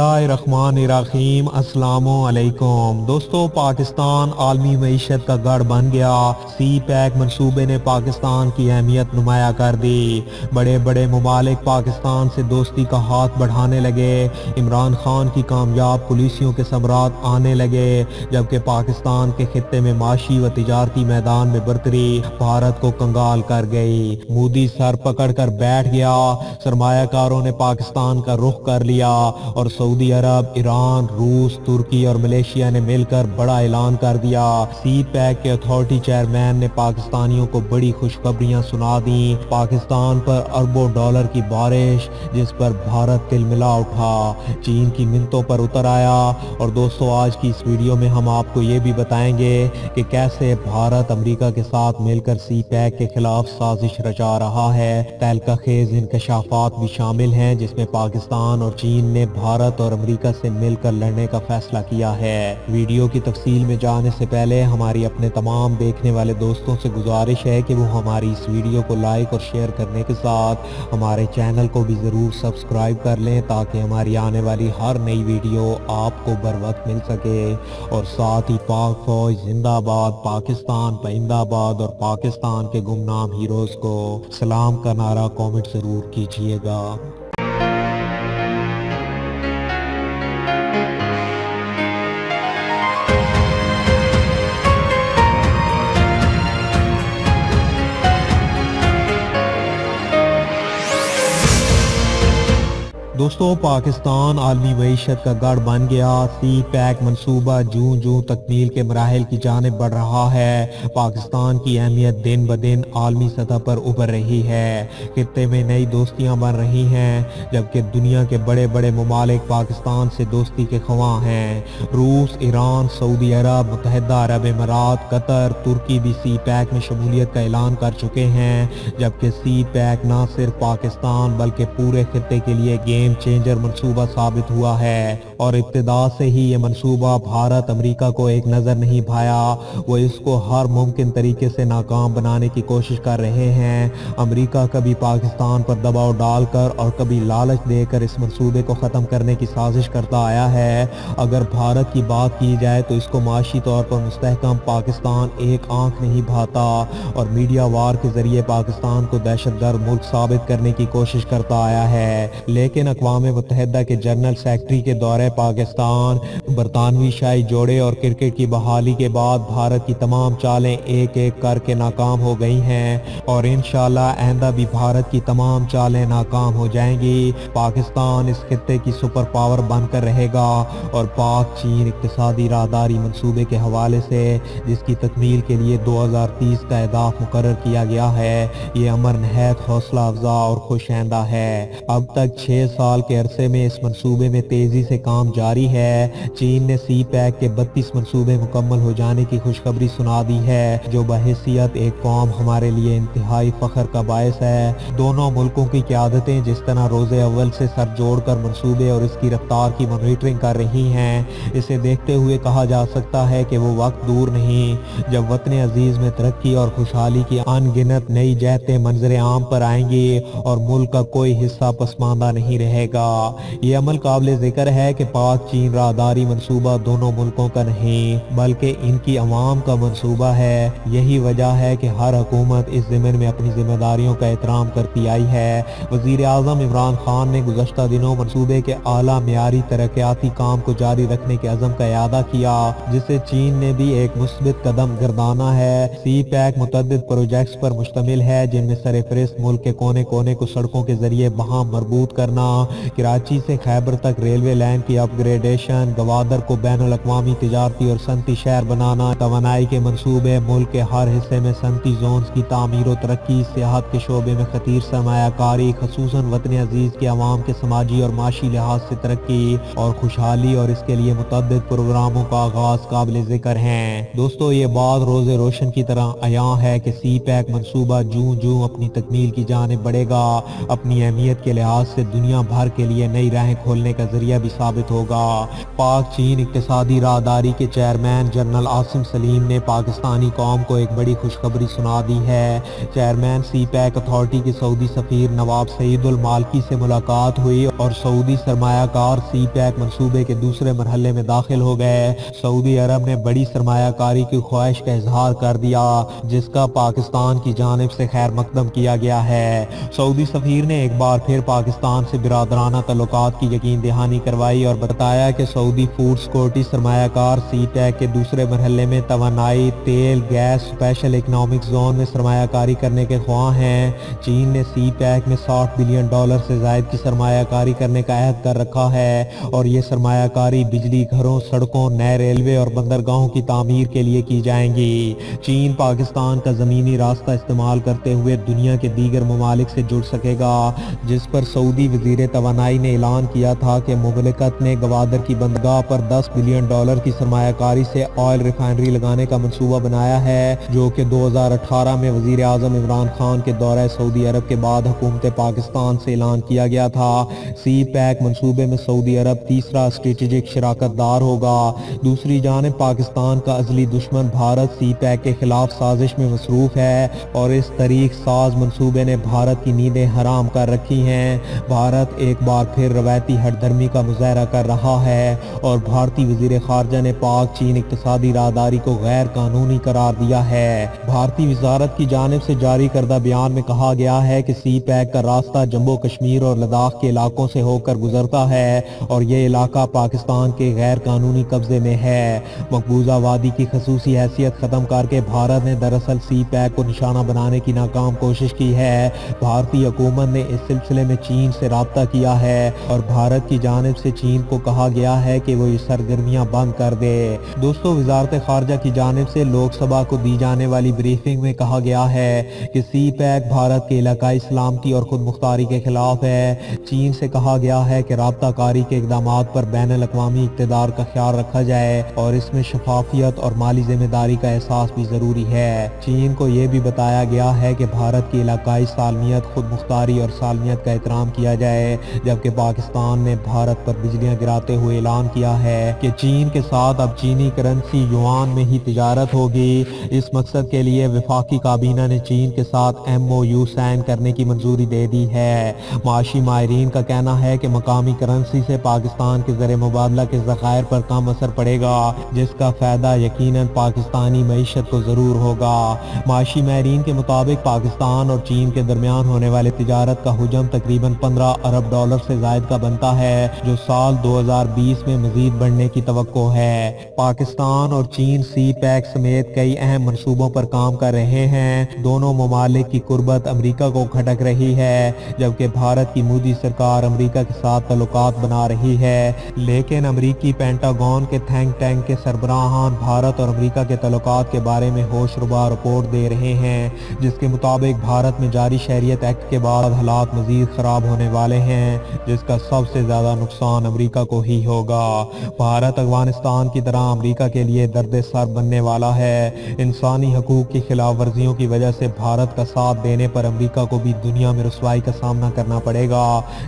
बिस्मिल्लाहिर्रहमानिर्रहीम अस्सलामुअलैकुम। दोस्तों, पाकिस्तान आलमी मईशत का गढ़ बन गया। सी पैक मंसूबे ने पाकिस्तान की अहमियत नुमाया कर दी। बड़े बड़े ममालिक पाकिस्तान से दोस्ती का हाथ बढ़ाने लगे। इमरान खान की कामयाब पुलिसियों के सम्राट आने लगे, जबकि पाकिस्तान के खित्ते में माशी व तिजारती मैदान में बरतरी भारत को कंगाल कर गई। मोदी सर पकड़ कर बैठ गया। सरमायाकारों ने पाकिस्तान का रुख कर लिया और सऊदी अरब, ईरान, रूस, तुर्की और मलेशिया ने मिलकर बड़ा ऐलान कर दिया। सी पैक के अथॉरिटी चेयरमैन ने पाकिस्तानियों को बड़ी खुशखबरियां सुना दी। पाकिस्तान पर अरबों डॉलर की बारिश, जिस पर भारत तिलमिला उठा, चीन की मिन्नतों पर उतर आया। और दोस्तों, आज की इस वीडियो में हम आपको ये भी बताएंगे कि कैसे भारत अमेरिका के साथ मिलकर सी पैक के खिलाफ साजिश रचा रहा है। तहलका खेज इंकशाफात भी शामिल हैं, जिसमें पाकिस्तान और चीन ने भारत और अमेरिका से मिलकर लड़ने का फैसला किया है। वीडियो की तफसील में जाने से पहले हमारी अपने तमाम देखने वाले दोस्तों से गुजारिश है कि वो हमारी इस वीडियो को लाइक और शेयर करने के साथ हमारे चैनल को भी ज़रूर सब्सक्राइब कर लें, ताकि हमारी आने वाली हर नई वीडियो आपको बर वक्त मिल सके। और साथ ही पाक फौज जिंदाबाद, पाकिस्तान पाइंदाबाद और पाकिस्तान के गुमनाम हीरोज़ को सलाम का नारा कमेंट ज़रूर कीजिएगा। दोस्तों, पाकिस्तान आलमी मईशत का गढ़ बन गया। सी पैक मनसूबा जूं जूं तकमील के मराहिल की जानिब बढ़ रहा है। पाकिस्तान की अहमियत दिन ब दिन आलमी सतह पर उभर रही है। खित्ते में नई दोस्तियां बन रही हैं, जबकि दुनिया के बड़े बड़े ममालिक पाकिस्तान से दोस्ती के ख्वाह हैं। रूस, ईरान, सऊदी अरब, मुत्तहिदा अरब अमारात, कतर, तुर्की भी सी पैक में शमूलियत का ऐलान कर चुके हैं। जबकि सी पैक न सिर्फ पाकिस्तान बल्कि पूरे खित्ते के लिए गेम चेंजर मंसूबा साबित हुआ है। और इब्तिदा से ही ये मंसूबा भारत अमेरिका को एक नज़र नहीं भाया, वो इसको हर मुमकिन तरीके से नाकाम बनाने की कोशिश कर रहे हैं। अमेरिका कभी पाकिस्तान पर दबाव डालकर और कभी लालच देकर इस मंसूबे को ख़त्म करने की साजिश करता आया है। अगर भारत की बात की जाए तो इसको माशी तौर पर मुस्तहकम पाकिस्तान एक आंख नहीं भाता और मीडिया वार के ज़रिए पाकिस्तान को दहशतगर्द मुल्क साबित करने की कोशिश करता आया है। लेकिन अक़वाम मुत्तहिदा के जनरल सेक्रेटरी के दौरे पाकिस्तान, बरतानवी शाही जोड़े और क्रिकेट की बहाली के बाद भारत की तमाम चालें एक एक करके नाकाम हो गई हैं और इंशाअल्लाह आइंदा भी भारत की तमाम चालें नाकाम हो जाएंगी। पाकिस्तान इस खित्ते की सुपर पावर बनकर रहेगा और पाक चीन इक्तिसादी राहदारी मंसूबे के हवाले से, जिसकी तकमील के लिए 2030 का अहदाफ मुकर्रर किया गया है, ये अमर नहायत हौसला अफजा और खुशआइंदा है। अब तक 6 साल के अरसे में इस मंसूबे में तेजी से काम जारी है। चीन ने सी पैक के 32 मंसूबे मुकम्मल हो जाने की खुशखबरी सुना दी है, जो बहैसियत एक कौम हमारे लिए इंतहाई फख्र का बायस है। दोनों मुल्कों की क़यादतें जिस तरह रोज़े अव्वल से सर जोड़कर मंसूबे और इसकी रफ्तार की मॉनिटरिंग कर रही हैं, इसे देखते हुए कहा जा सकता है कि वो वक्त दूर नहीं जब वतन अजीज में तरक्की और खुशहाली की अनगिनत नई जहतें मंजर आम पर आएंगी और मुल्क का कोई हिस्सा पसमानदा नहीं रहेगा। ये अमल काबिल जिक्र है कि पाक चीन राहदारी मंसूबा दोनों मुल्कों का नहीं बल्कि इनकी अवाम का मंसूबा है। यही वजह है कि हर हुकूमत इस ज़िम्मे में अपनी जिम्मेदारियों का एहतराम करती आई है। वज़ीर आज़म इमरान खान ने गुज़श्ता दिनों मंसूबे के आला मेयारी तरक्याती काम को जारी रखने के अज़म का इआदा किया, जिसे चीन ने भी एक मुस्बित कदम गर्दाना है। सी पैक मुतअद्दिद प्रोजेक्ट्स पर मुश्तमिल है, जिनमें सरफहरिस्त मुल्क के कोने कोने को सड़कों के जरिए वहाँ मरबूत करना, कराची से खैबर तक रेलवे लाइन की अपग्रेडेशन, गवादर को बैनुल अक़वामी तिजारती और सनती शहर बनाना, तवानाई के मंसूबे, मुल्क के हर हिस्से में सनती जोन्स की तामीर और तरक्की, सियाहत के शोबे में खतीर सरमायाकारी, खसूसन वतन अजीज के अवाम के समाजी और माशी लिहाज से तरक्की और खुशहाली, और इसके लिए मुतअद्दिद प्रोग्रामों का आगाज काबिल जिक्र है। दोस्तों, ये बात रोज़े रोशन की तरह अयां है कि सी पैक मंसूबा जूं जूं अपनी तकमील की जानिब बढ़ेगा, अपनी अहमियत के लिहाज से दुनिया भर भर के लिए नई राहें खोलने का जरिया भी साबित होगा। पाक चीन इक्तिसादी राहदारी के चेयरमैन जनरल आसिम सलीम ने पाकिस्तानी कौम को एक बड़ी खुशखबरी सुना दी है। चेयरमैन सी पैक अथॉरिटी के सऊदी सफीर नवाब सईदुल मालकी से मुलाकात हुई और सऊदी सरमायाकार सी पैक मंसूबे के दूसरे मरहले में दाखिल हो गए। सऊदी अरब ने बड़ी सरमायाकारी की ख्वाहिश का इजहार कर दिया, जिसका पाकिस्तान की जानिब से खैर मकदम किया गया है। सऊदी सफीर ने एक बार फिर पाकिस्तान से बिरादराना तल्लुकात की यकीन दहानी करवाई और बताया कि सऊदी फूड सिक्योरिटी सरमायाकार सी पैक के दूसरे मरहले में तवानाई, तेल, गैस, स्पेशल इकनॉमिक जोन में सरमायाकारी करने के ख्वाह हैं। चीन ने सी पैक में $60 बिलियन से जायद की सरमायाकारी करने का अहद कर रखा है और ये सरमायाकारी बिजली घरों, सड़कों, नए रेलवे और बंदरगाहों की तामीर के लिए की जाएंगी। चीन पाकिस्तान का ज़मीनी रास्ता इस्तेमाल करते हुए दुनिया के दीगर ममालिक से जुड़ सकेगा, जिस पर सऊदी वज़ीर तवानाई ने ऐलान किया था कि मुमलिकत ने गवादर की बंदरगाह पर $10 बिलियन की सरमायाकारी से ऑयल रिफाइनरी लगाने का मंसूबा बनाया है, जो कि 2018 में वज़ीर आज़म इमरान खान के दौरे सऊदी अरब के बाद हुकूमत पाकिस्तान से ऐलान किया गया था। सी पैक मंसूबे में सऊदी अरब तीसरा स्ट्रेटेजिक शराकतदार होगा। दूसरी जानिब पाकिस्तान का अज़ली दुश्मन भारत सी पैक के खिलाफ साजिश में मसरूफ है और इस तरीक साज मंसूबे ने भारत की नींदें हराम कर रखी हैं। भारत एक बार फिर रवायती हठधर्मी का मुजाहरा कर रहा है और भारतीय वज़ीर खारजा ने पाक चीन इक्तिसादी राहदारी को गैर कानूनी करार दिया है। भारतीय वजारत की जानिब से जारी करदा बयान में कहा गया है कि सी पैक का रास्ता जम्मू कश्मीर और लद्दाख के इलाकों से होकर गुजरता है और ये इलाका पाकिस्तान के गैर कानूनी कब्जे में है। मकबूजा वादी की खसूसी हैसियत ख़त्म करके भारत ने दरअसल सी पैक को निशाना बनाने की नाकाम कोशिश की है। भारतीय हुकूमत ने इस सिलसिले में चीन से राब्ता किया है और भारत की जानिब से चीन को कहा गया है कि वो ये सरगर्मियां बंद कर दे। दोस्तों, वजारत खारजा की जानिब से लोकसभा को दी जाने वाली ब्रीफिंग में कहा गया है कि सी पैक भारत के इलाकाई सलामती और खुद मुख्तारी के खिलाफ है। चीन से कहा गया है कि राब्ता कारी के इकदाम पर बैन अल-अक़वामी इक़्तिदार का ख्याल रखा जाए और इसमें शफाफियत और माली जिम्मेदारी का एहसास भी जरूरी है। चीन को यह भी बताया गया है कि भारत की इलाकाई सालमियत, खुद मुख्तारी और सालमियत का एहतराम किया जाए, जबकि पाकिस्तान ने भारत पर बिजलियां गिराते हुए ऐलान किया है कि चीन के साथ अब चीनी करेंसी युआन में ही तिजारत होगी। इस मकसद के लिए वफाकी काबीना ने चीन के साथ MOU साइन करने की मंजूरी दे दी है। माशी माहिरीन का कहना है कि मकामी करेंसी से पाकिस्तान के ज़र मुबादला के ज़खायर पर कम असर पड़ेगा, जिसका फ़ायदा यकीनन पाकिस्तानी मईशत को ज़रूर होगा। माशी माहिरीन के मुताबिक पाकिस्तान और चीन के दरमियान होने वाले तिजारत का हुजम तकरीबन $15 अरब से ज़ायद का बनता है, जो साल 2020 में मजीद बढ़ने की तवक्को है। पाकिस्तान और चीन सी पैक समेत कई अहम मंसूबों पर काम कर रहे हैं। दोनों ममालिक की कुर्बत अमरीका को खटक रही है, जबकि भारत की मोदी सरकार अमरीका के साथ तल्लुकात बना रही है। लेकिन अमरीकी पेंटागन के थिंक टैंक के सरबराहान भारत और अमरीका के तल्लुकात के बारे में होशरुबा रिपोर्ट दे रहे हैं, जिसके मुताबिक भारत में जारी शहरियत एक्ट के बाद हालात मजीद खराब होने वाले हैं, जिसका सबसे ज्यादा नुकसान अमरीका को ही होगा। भारत अफगानिस्तान की तरह अमरीका के लिए दर्द सर बनने वाला है। इंसानी हकूक की खिलाफ वर्जियों की वजह से भारत का साथ देने पर अमरीका को भी दुनिया में रुसवाई का सामना करना पड़ेगा,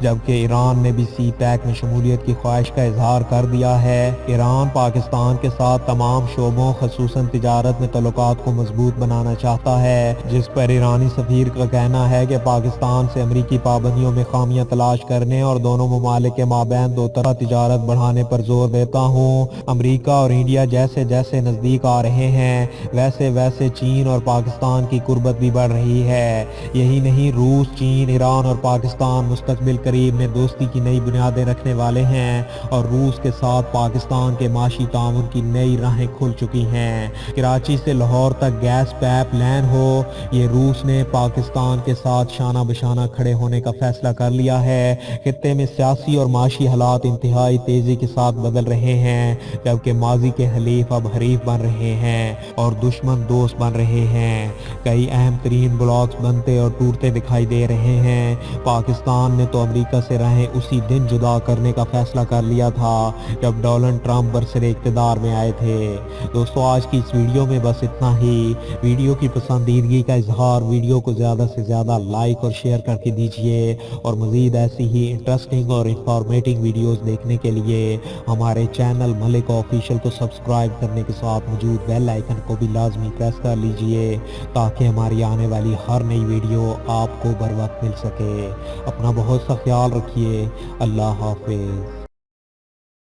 जबकि ईरान ने भी सी पैक में शमूलियत की ख्वाहिश का इजहार कर दिया है। ईरान पाकिस्तान के साथ तमाम शोबों खसूसन तिजारत में तल्लुकात को मजबूत बनाना चाहता है, जिस पर ईरानी सफीर का कहना है कि पाकिस्तान से अमरीकी पाबंदियों में खामियां तलाश करने और दोनों ममालिक के माबैन दो तरफा तिजारत बढ़ाने पर जोर देता हूँ। अमरीका और इंडिया जैसे जैसे नजदीक आ रहे हैं, वैसे वैसे चीन और पाकिस्तान की कुर्बत भी बढ़ रही है। यही नहीं, रूस, चीन, ईरान और पाकिस्तान मुस्तकबिल करीब में दोस्ती की नई बुनियादें रखने वाले हैं और रूस के साथ पाकिस्तान के माशी ताउन की नई राहें खुल चुकी हैं। कराची से लाहौर तक गैस पाइप लाइन हो, ये रूस ने पाकिस्तान के साथ शाना बशाना खड़े होने का फैसला कर लिया है। खित्ते में सियासी और माशी हालात इंतहाई तेजी के साथ बदल रहे हैं, जबकि माजी के हलीफ अब हरीफ बन रहे हैं और दुश्मन दोस्त बन रहे हैं। कई अहम तरीन ब्लॉक्स बनते और टूटते दिखाई दे रहे हैं। पाकिस्तान ने तो अमरीका से राहें उसी दिन जुदा करने का फैसला कर लिया था, जब डोनाल्ड ट्रंप سلسلے اقتدار میں آئے تھے۔ دوستو آج کی اس ویڈیو میں بس اتنا ہی۔ ویڈیو کی پسندیدگی کا اظہار، ویڈیو کو زیادہ سے زیادہ لائک اور شیئر کر کے دیجئے، اور مزید ایسی ہی انٹرسٹنگ اور انفارمیٹنگ ویڈیوز دیکھنے کے لیے ہمارے چینل ملک آفیشل کو سبسکرائب کرنے کے ساتھ موجود بیل آئیکن کو بھی لازمی پریس کر لیجئے تاکہ ہماری آنے والی ہر نئی ویڈیو آپ کو بر وقت مل سکے۔ اپنا بہت سا خیال رکھیے۔ اللہ حافظ۔